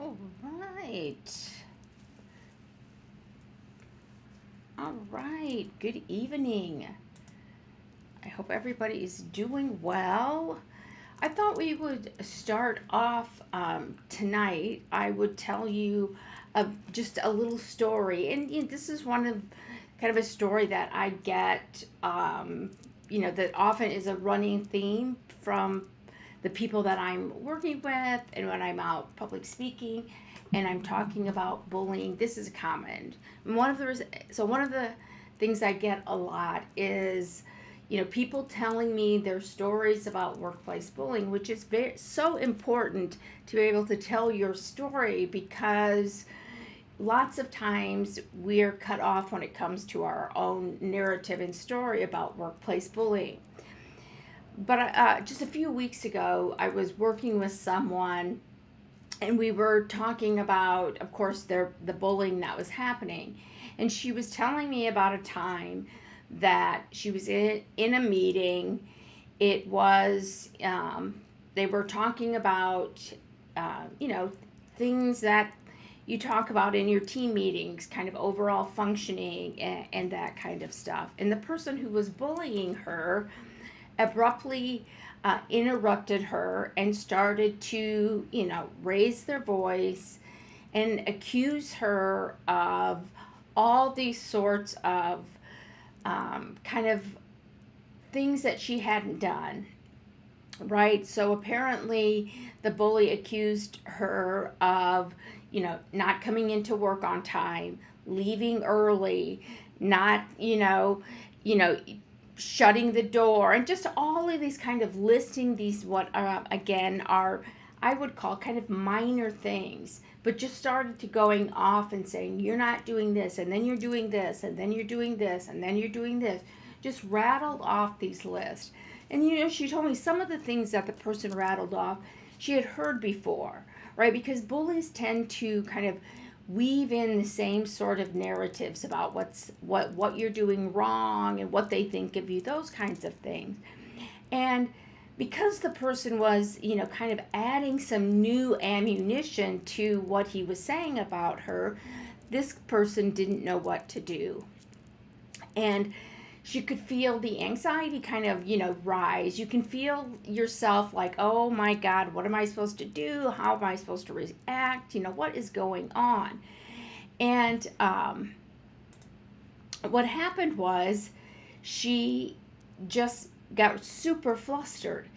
All right. All right. Good evening. I hope everybody is doing well. I thought we would start off tonight. I would tell you just a little story. And this is one of kind of a story that I get, that often is a running theme from the people that I'm working with and when I'm out public speaking and I'm talking about bullying. This is common. One of the things I get a lot is people telling me their stories about workplace bullying, which is so important to be able to tell your story because lots of times we're cut off when it comes to our own narrative and story about workplace bullying. But just a few weeks ago, I was working with someone and we were talking about, of course, the bullying that was happening. And she was telling me about a time that she was in a meeting. It was, they were talking about, you know, things that you talk about in your team meetings, kind of overall functioning and that kind of stuff. And the person who was bullying her abruptly interrupted her and started to, raise their voice and accuse her of all these sorts of kind of things that she hadn't done. Right? So apparently, the bully accused her of, not coming into work on time, leaving early, not, shutting the door, and just all of these kind of listing these what again are I would call kind of minor things, but just started to going off and saying you're not doing this, and then you're doing this, and then you're doing this, and then you're doing this. Just rattled off these lists. And she told me some of the things that the person rattled off she had heard before, right? Because bullies tend to kind of weave in the same sort of narratives about what you're doing wrong and what they think of you, those kinds of things. And because the person was, kind of adding some new ammunition to what he was saying about her, this person didn't know what to do. And she could feel the anxiety kind of, rise. You can feel yourself like, oh my God, what am I supposed to do? How am I supposed to react? What is going on? And what happened was she just got super flustered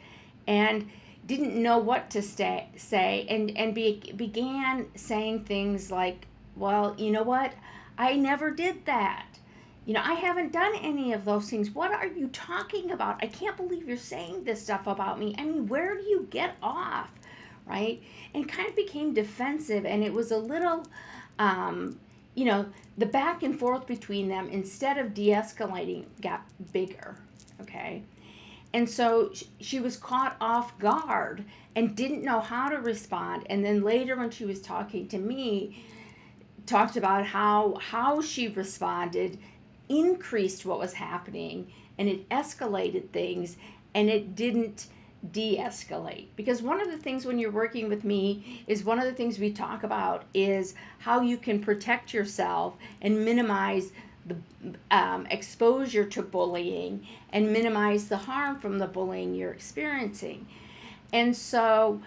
and didn't know what to say and began saying things like, well, you know what? I never did that. I haven't done any of those things. What are you talking about? I can't believe you're saying this stuff about me. I mean, where do you get off? Right? And kind of became defensive. And it was a little, um, you know, the back and forth between them, instead of de escalating, got bigger. Okay. And so she was caught off guard and didn't know how to respond. And then later, when she was talking to me, talked about how she responded increased what was happening, and it escalated things, and it didn't de-escalate. Because one of the things when you're working with me is one of the things we talk about is how you can protect yourself and minimize the exposure to bullying and minimize the harm from the bullying you're experiencing. And so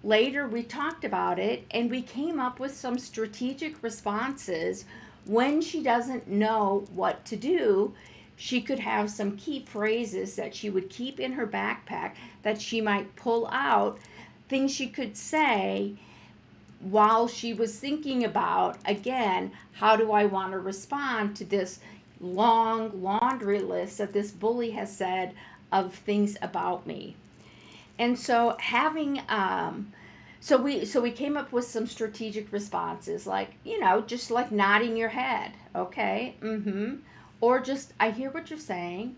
later we talked about it and we came up with some strategic responses. When she doesn't know what to do, she could have some key phrases that she would keep in her backpack that she might pull out, things she could say while she was thinking about, again, how do I want to respond to this long laundry list that this bully has said of things about me. And so having so we came up with some strategic responses, like, just like nodding your head, okay, or just, I hear what you're saying,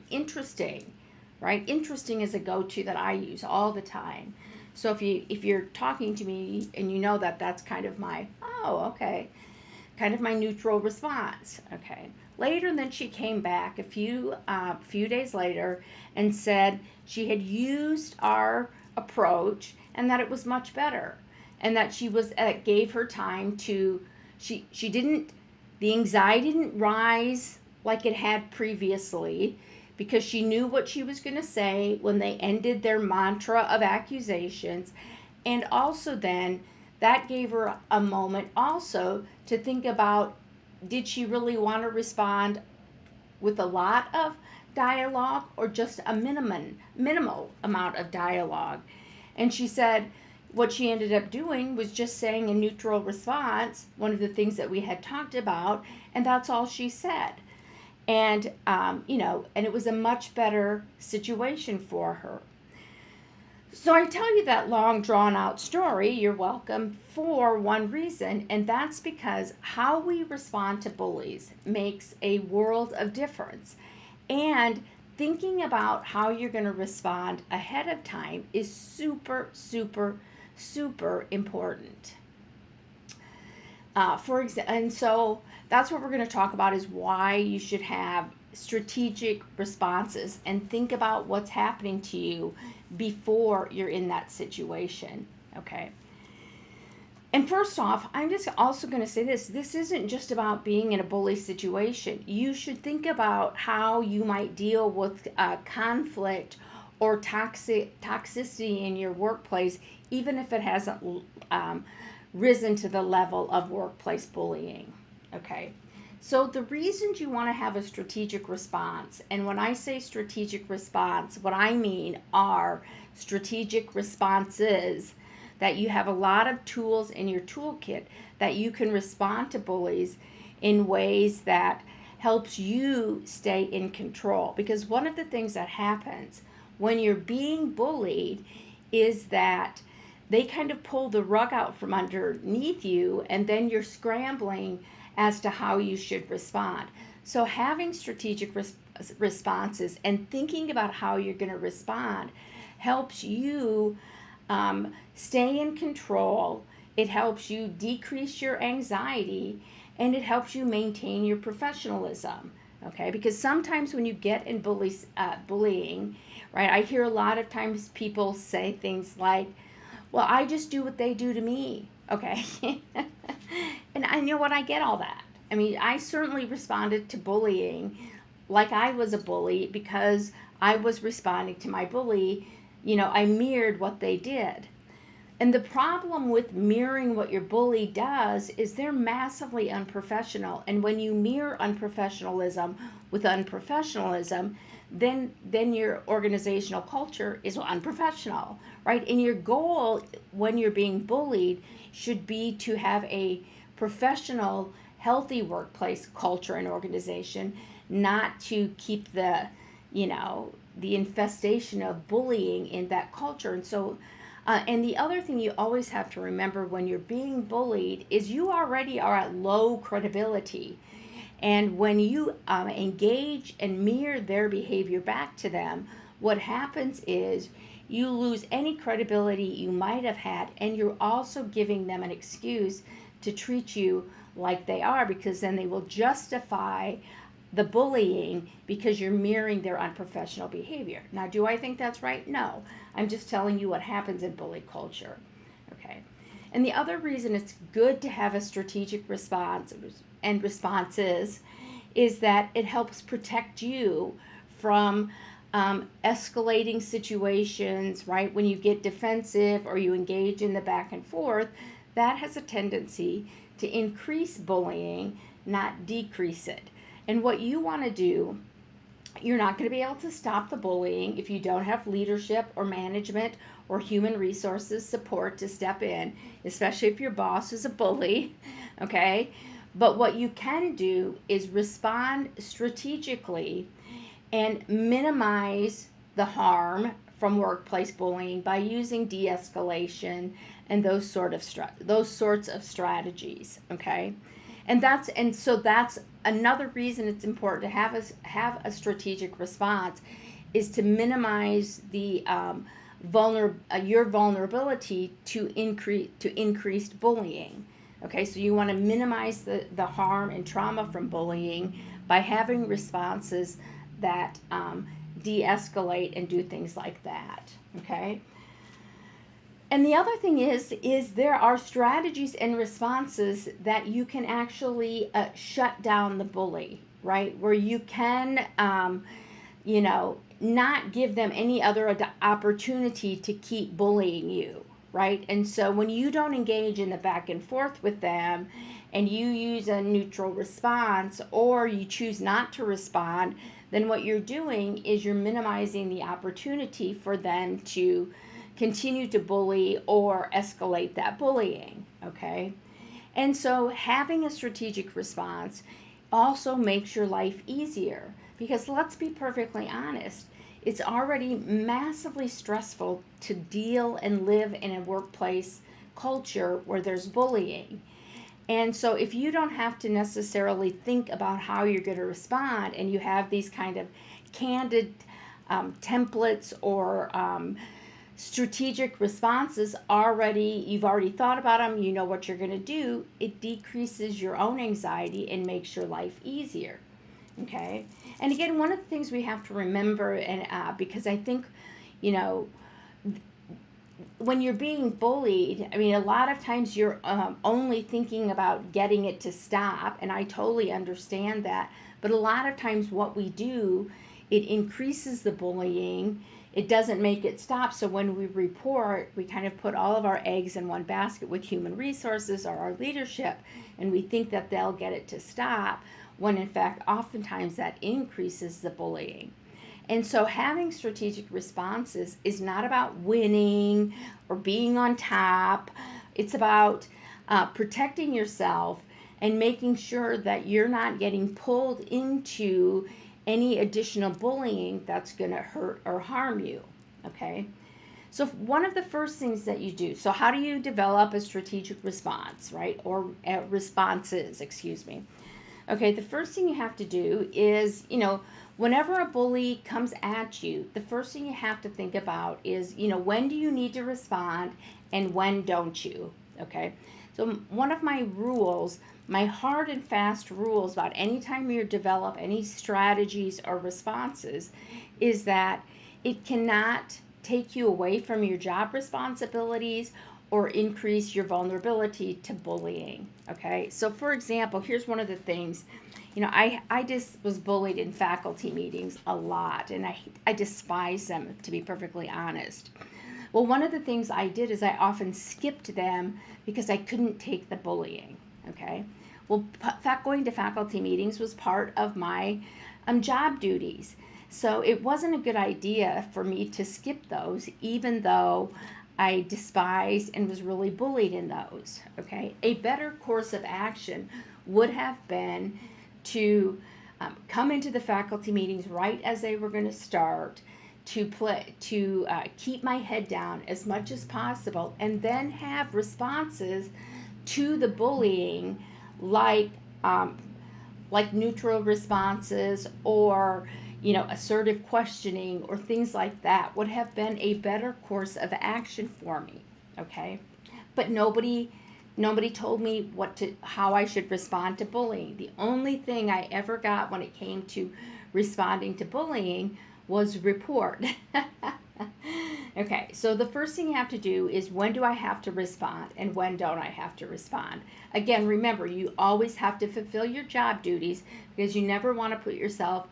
interesting, right? Interesting is a go-to that I use all the time. So if you're talking to me and you know that that's kind of my, oh, okay, kind of my neutral response. Okay. Later, then she came back a few days later and said she had used our approach and that it was much better. and that she was gave her time to, she didn't, the anxiety didn't rise like it had previously, because she knew what she was going to say when they ended their mantra of accusations. And also then that gave her a moment also to think about, did she really want to respond with a lot of dialogue or just a minimal amount of dialogue? And she said what she ended up doing was just saying a neutral response, one of the things that we had talked about, and that's all she said. And and it was a much better situation for her. So I tell you that long drawn out story, you're welcome, for one reason, and that's because how we respond to bullies makes a world of difference. And thinking about how you're going to respond ahead of time is super, super, super important. And so that's what we're going to talk about, is why you should have strategic responses and think about what's happening to you before you're in that situation. Okay. And first off, I'm just also going to say this isn't just about being in a bully situation. You should think about how you might deal with conflict or toxicity in your workplace, even if it hasn't risen to the level of workplace bullying. Okay. So the reasons you want to have a strategic response, and when I say strategic response, what I mean are strategic responses, that you have a lot of tools in your toolkit that you can respond to bullies in ways that helps you stay in control. Because one of the things that happens when you're being bullied is that they kind of pull the rug out from underneath you, and then you're scrambling as to how you should respond. So having strategic responses and thinking about how you're going to respond helps you stay in control. It helps you decrease your anxiety, and it helps you maintain your professionalism. Okay, because sometimes when you get in bullying, right, I hear a lot of times people say things like, well, I just do what they do to me. Okay. And I know what, I get all that. I mean, I certainly responded to bullying like I was a bully because I was responding to my bully. I mirrored what they did. And the problem with mirroring what your bully does is they're massively unprofessional. And when you mirror unprofessionalism with unprofessionalism, then your organizational culture is unprofessional, right? And your goal when you're being bullied should be to have a professional, healthy workplace culture and organization, not to keep the infestation of bullying in that culture. And so and the other thing you always have to remember when you're being bullied is you already are at low credibility. And when you engage and mirror their behavior back to them, what happens is you lose any credibility you might have had, and you're also giving them an excuse to treat you like they are, because then they will justify the bullying because you're mirroring their unprofessional behavior. Now, do I think that's right? No. I'm just telling you what happens in bully culture. Okay. And the other reason it's good to have a strategic response and responses is that it helps protect you from escalating situations, right? When you get defensive or you engage in the back and forth, that has a tendency to increase bullying, not decrease it. And what you want to do, you're not going to be able to stop the bullying if you don't have leadership or management or human resources support to step in, especially if your boss is a bully, okay? But what you can do is respond strategically and minimize the harm from workplace bullying by using de-escalation and those sorts of strategies, okay? And so that's another reason it's important to have a strategic response, is to minimize the your vulnerability to increased bullying. Okay, so you want to minimize the harm and trauma from bullying by having responses that de-escalate and do things like that. Okay. And the other thing is there are strategies and responses that you can actually shut down the bully, right? Where you can, not give them any other opportunity to keep bullying you, right? And so when you don't engage in the back and forth with them and you use a neutral response or you choose not to respond, then what you're doing is you're minimizing the opportunity for them to continue to bully or escalate that bullying, okay? And so having a strategic response also makes your life easier because let's be perfectly honest, it's already massively stressful to deal and live in a workplace culture where there's bullying. And so if you don't have to necessarily think about how you're going to respond and you have these kind of candid templates or strategic responses already, you've already thought about them, you know what you're going to do, it decreases your own anxiety and makes your life easier. Okay? And again, one of the things we have to remember, and because I think, you know, when you're being bullied, I mean, a lot of times you're only thinking about getting it to stop, and I totally understand that. But a lot of times, what we do, it increases the bullying. It doesn't make it stop. So when we report, we kind of put all of our eggs in one basket with human resources or our leadership, and we think that they'll get it to stop, when in fact, oftentimes that increases the bullying. And so having strategic responses is not about winning or being on top. It's about protecting yourself and making sure that you're not getting pulled into any additional bullying that's going to hurt or harm you. Okay? So one of the first things that you do, so how do you develop a strategic response, right? Or responses, excuse me. Okay, the first thing you have to do is, whenever a bully comes at you, the first thing you have to think about is, when do you need to respond and when don't you? Okay, so one of my rules, my hard and fast rules about any time you develop any strategies or responses is that it cannot take you away from your job responsibilities or increase your vulnerability to bullying. Okay, so for example, here's one of the things. I just was bullied in faculty meetings a lot, and I despise them, to be perfectly honest. Well, one of the things I did is I often skipped them because I couldn't take the bullying. Okay, well, going to faculty meetings was part of my job duties. So it wasn't a good idea for me to skip those, even though I despised and was really bullied in those. Okay, a better course of action would have been to come into the faculty meetings right as they were going to start, to keep my head down as much as possible, and then have responses to the bullying, like neutral responses or assertive questioning or things like that would have been a better course of action for me. Okay, but nobody told me how I should respond to bullying. The only thing I ever got when it came to responding to bullying was report. Okay, so the first thing you have to do is, when do I have to respond and when don't I have to respond? Again, remember, you always have to fulfill your job duties because you never want to put yourself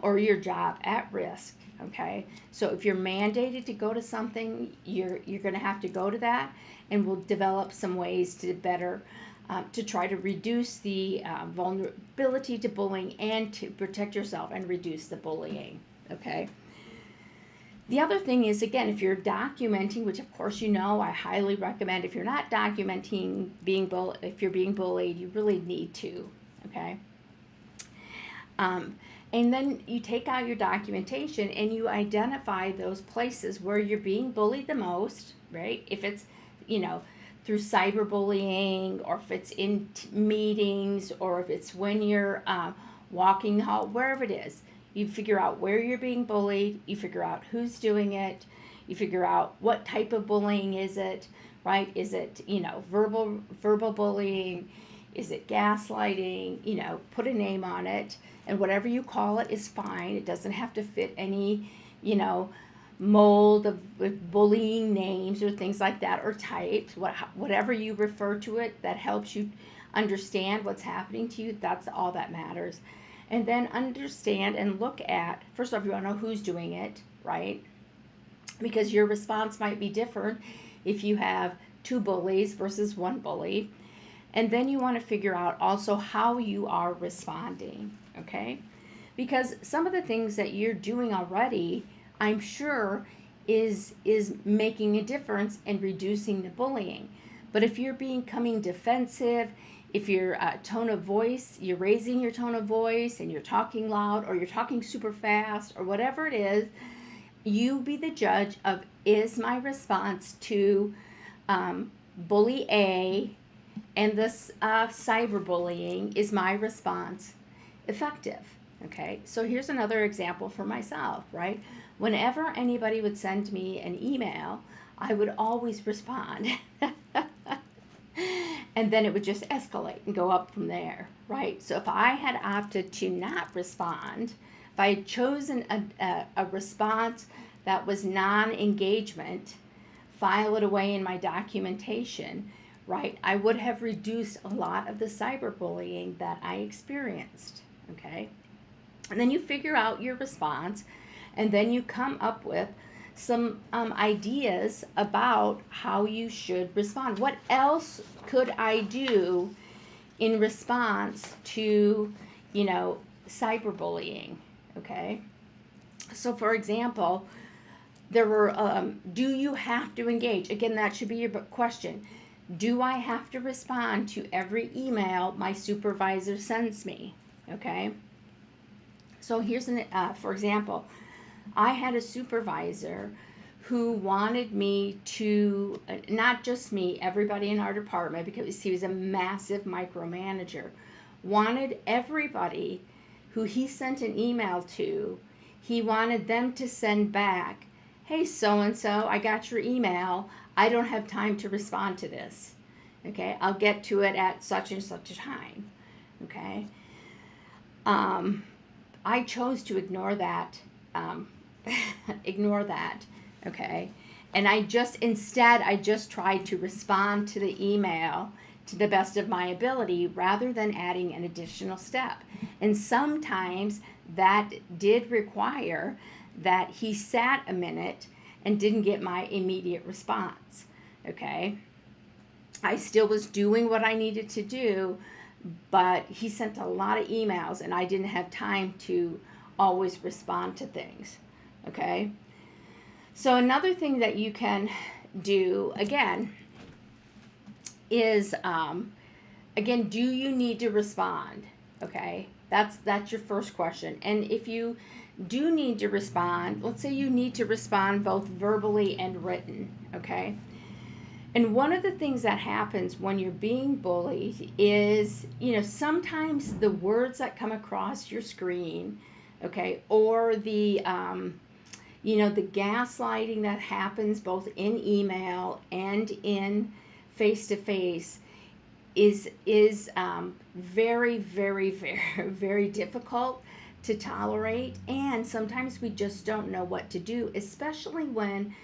or your job at risk. Okay, so if you're mandated to go to something, you're going to have to go to that, and we'll develop some ways to better to try to reduce the vulnerability to bullying and to protect yourself and reduce the bullying. Okay. The other thing is, again, if you're documenting, which of course I highly recommend. If you're not documenting if you're being bullied, you really need to. Okay. And then you take out your documentation and you identify those places where you're being bullied the most, right? If it's, through cyberbullying, or if it's in meetings, or if it's when you're walking the hall, wherever it is, you figure out where you're being bullied, you figure out who's doing it, you figure out what type of bullying is it, right? Is it, verbal bullying? Is it gaslighting? Put a name on it, and whatever you call it is fine. It doesn't have to fit any, mold of with bullying names or things like that, or types, whatever you refer to it that helps you understand what's happening to you. That's all that matters. And then understand and look at, first of all, you want to know who's doing it, right? Because your response might be different if you have two bullies versus one bully. And then you want to figure out also how you are responding, okay? Because some of the things that you're doing already, I'm sure, is making a difference in reducing the bullying. But if you're becoming defensive, if your tone of voice, you're raising your tone of voice and you're talking loud or you're talking super fast or whatever it is, you be the judge of, is my response to bully A and this cyberbullying, is my response effective? Okay, so here's another example for myself, right? Whenever anybody would send me an email, I would always respond. And then it would just escalate and go up from there, right? So if I had opted to not respond, if I had chosen a response that was non-engagement, file it away in my documentation, right, I would have reduced a lot of the cyberbullying that I experienced, okay? And then you figure out your response, and then you come up with some ideas about how you should respond. What else could I do in response to, cyberbullying? Okay. So, for example, there were, do you have to engage? Again, that should be your question. Do I have to respond to every email my supervisor sends me? Okay. So here's for example, I had a supervisor who wanted me to, not just me, everybody in our department, because he was a massive micromanager, wanted everybody who he sent an email to, he wanted them to send back, hey, so-and-so, I got your email. I don't have time to respond to this. Okay, I'll get to it at such and such a time. Okay. I chose to ignore that. Ignore that, okay? And I just tried to respond to the email to the best of my ability rather than adding an additional step. And sometimes that did require that he sat a minute and didn't get my immediate response, okay? I still was doing what I needed to do, but he sent a lot of emails and I didn't have time to always respond to things. Okay, so another thing that you can do again is again, do you need to respond? Okay, that's your first question. And if you do need to respond, let's say you need to respond both verbally and written, okay? And one of the things that happens when you're being bullied is, sometimes the words that come across your screen, okay, or the the gaslighting that happens both in email and in face-to-face is very, very, very, very difficult to tolerate. And sometimes we just don't know what to do, especially when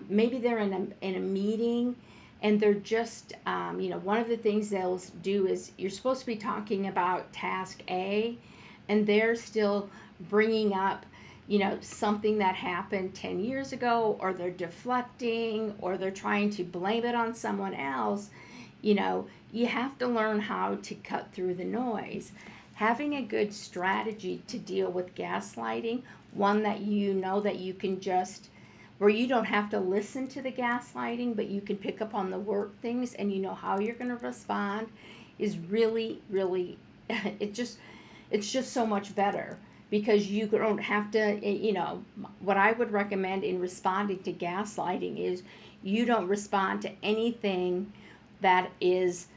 maybe they're in a meeting and they're just, one of the things they'll do is you're supposed to be talking about task A, and they're still bringing up, something that happened 10 years ago, or they're deflecting, or they're trying to blame it on someone else. You have to learn how to cut through the noise. Having a good strategy to deal with gaslighting, one that that you can just, where you don't have to listen to the gaslighting, but you can pick up on the word things and you know how you're going to respond, is really, really, it's just so much better, because you don't have to, what I would recommend in responding to gaslighting is you don't respond to anything that is,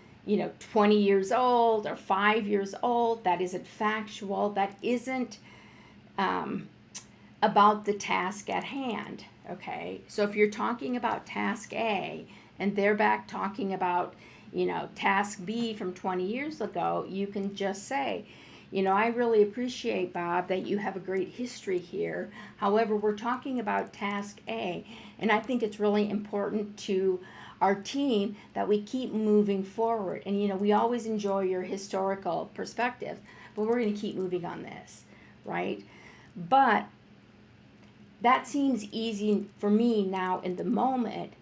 20 years old or 5 years old, that isn't factual, that isn't about the task at hand, okay? So if you're talking about task A and they're back talking about, task B from 20 years ago, you can just say, I really appreciate, Bob, that you have a great history here. However, we're talking about task A, and I think it's really important to our team that we keep moving forward. And, we always enjoy your historical perspective, but we're going to keep moving on this, right? But that seems easy for me now in the moment.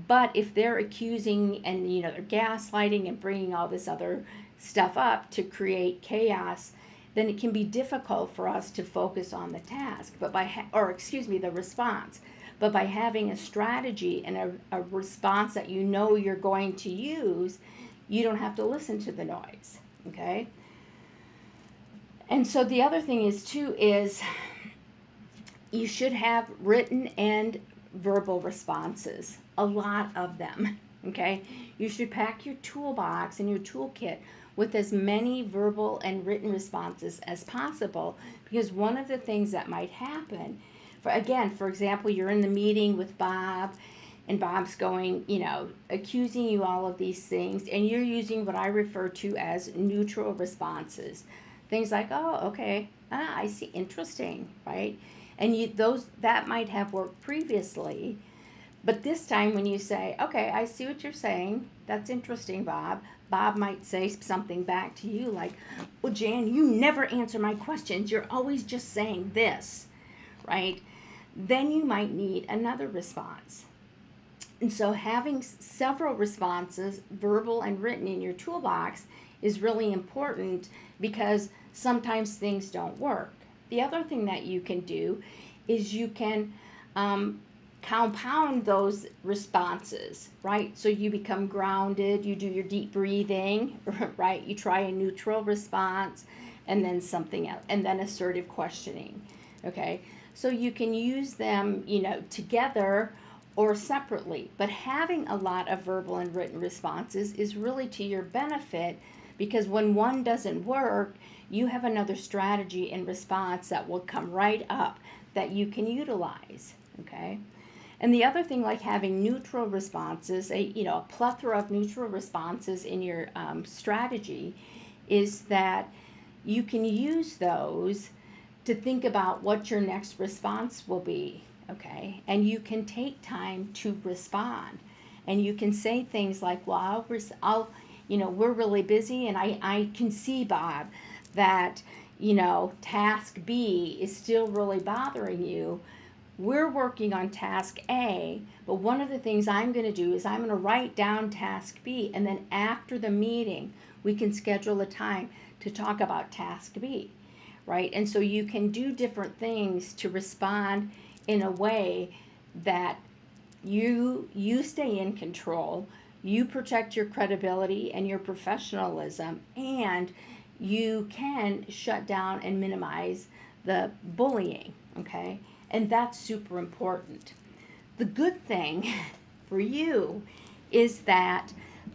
But if they're accusing and they're gaslighting and bringing all this other stuff up to create chaos, then it can be difficult for us to focus on the task, but the response. But by having a strategy and a response that you're going to use, you don't have to listen to the noise. Okay. And so the other thing is you should have written and verbal responses, a lot of them. Okay, you should pack your toolbox and your toolkit with as many verbal and written responses as possible, because one of the things that might happen, for example, you're in the meeting with Bob and Bob's going, accusing you all of these things, and you're using what I refer to as neutral responses. Things like, oh, okay, I see, interesting, right? And that might have worked previously, but this time when you say, okay, I see what you're saying, that's interesting, Bob. Bob might say something back to you like, well, Jan, you never answer my questions. You're always just saying this, right? Then you might need another response. And so having several responses, verbal and written, in your toolbox is really important, because sometimes things don't work. The other thing that you can do is you can compound those responses, right? So you become grounded, you do your deep breathing, right? You try a neutral response, and then something else, and then assertive questioning, okay? So you can use them, together or separately. But having a lot of verbal and written responses is really to your benefit, because when one doesn't work, you have another strategy in response that will come right up that you can utilize, okay? And the other thing, like having neutral responses, a plethora of neutral responses in your strategy, is that you can use those to think about what your next response will be, okay? And you can take time to respond. And you can say things like, well, we're really busy, and I can see, Bob, that, task B is still really bothering you. We're working on task A, but one of the things I'm going to do is I'm going to write down task B, and then after the meeting, we can schedule a time to talk about task B, right? And so you can do different things to respond in a way that you stay in control, you protect your credibility and your professionalism, and you can shut down and minimize the bullying, okay? And that's super important. The good thing for you is that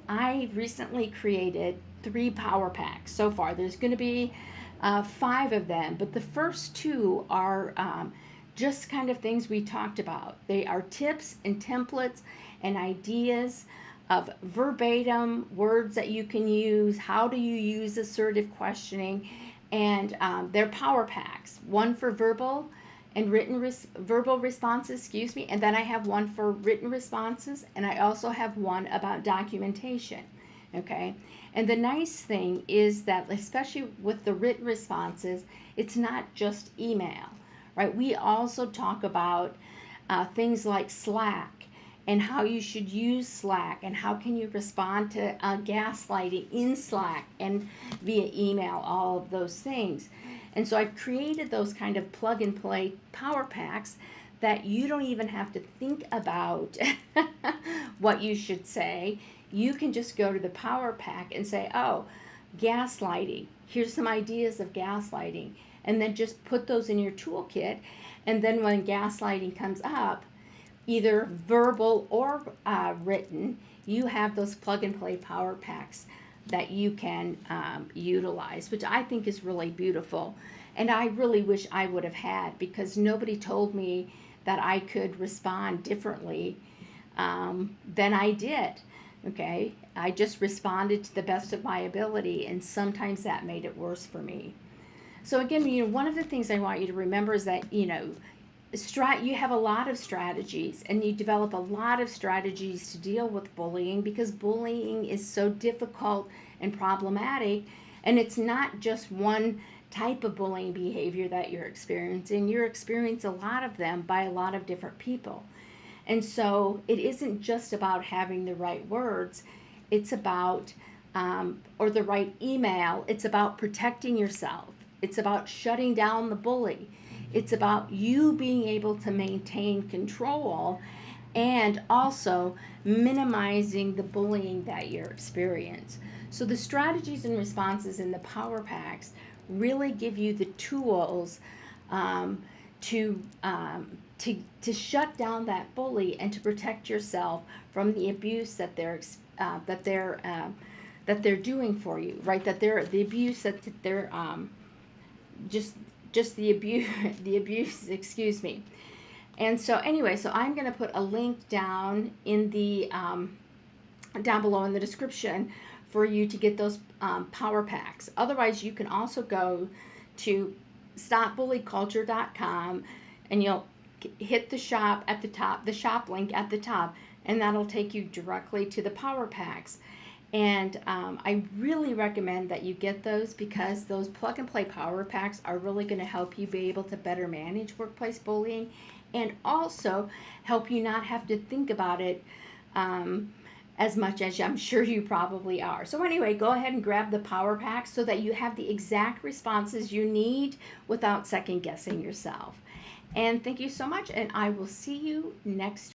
I recently created 3 power packs so far. There's going to be 5 of them, but the first 2 are just kind of things we talked about. They are tips and templates and ideas of verbatim words that you can use. How do you use assertive questioning? And they're power packs. One for verbal and verbal responses, and then I have one for written responses, and I also have one about documentation, okay? And the nice thing is that, especially with the written responses, it's not just email, right? We also talk about things like Slack, and how you should use Slack, and how can you respond to gaslighting in Slack and via email, all of those things. And so I've created those kind of plug and play power packs that you don't even have to think about what you should say. You can just go to the power pack and say, oh, gaslighting. Here's some ideas of gaslighting. And then just put those in your toolkit. And then when gaslighting comes up, either verbal or written, you have those plug and play power packs that you can utilize, which I think is really beautiful. And I really wish I would have had, because nobody told me that I could respond differently than I did. Okay, I just responded to the best of my ability, and sometimes that made it worse for me. So again, you know, one of the things I want you to remember is that, you know, you have a lot of strategies, and you develop a lot of strategies to deal with bullying, because bullying is so difficult and problematic, and it's not just one type of bullying behavior that you're experiencing. You're experiencing a lot of them by a lot of different people. And so it isn't just about having the right words, it's about, or the right email, it's about protecting yourself. It's about shutting down the bully. It's about you being able to maintain control and also minimizing the bullying that you're experiencing. So the strategies and responses in the power packs really give you the tools, um, to to shut down that bully and to protect yourself from the abuse that uh, that they're uh, they're doing for you, right? That they're the abuse that they're just just the abuse the abuse. Excuse me. And so anyway, so I'm going to put a link down in the down below in the description for you to get those power packs. Otherwise, you can also go to stopbullyculture.com, and you'll hit the shop at the top, the shop link at the top, and that'll take you directly to the power packs. And I really recommend that you get those, because those plug and play power packs are really going to help you be able to better manage workplace bullying, and also help you not have to think about it as much as I'm sure you probably are. So anyway, go ahead and grab the power pack so that you have the exact responses you need without second guessing yourself. And thank you so much, and I will see you next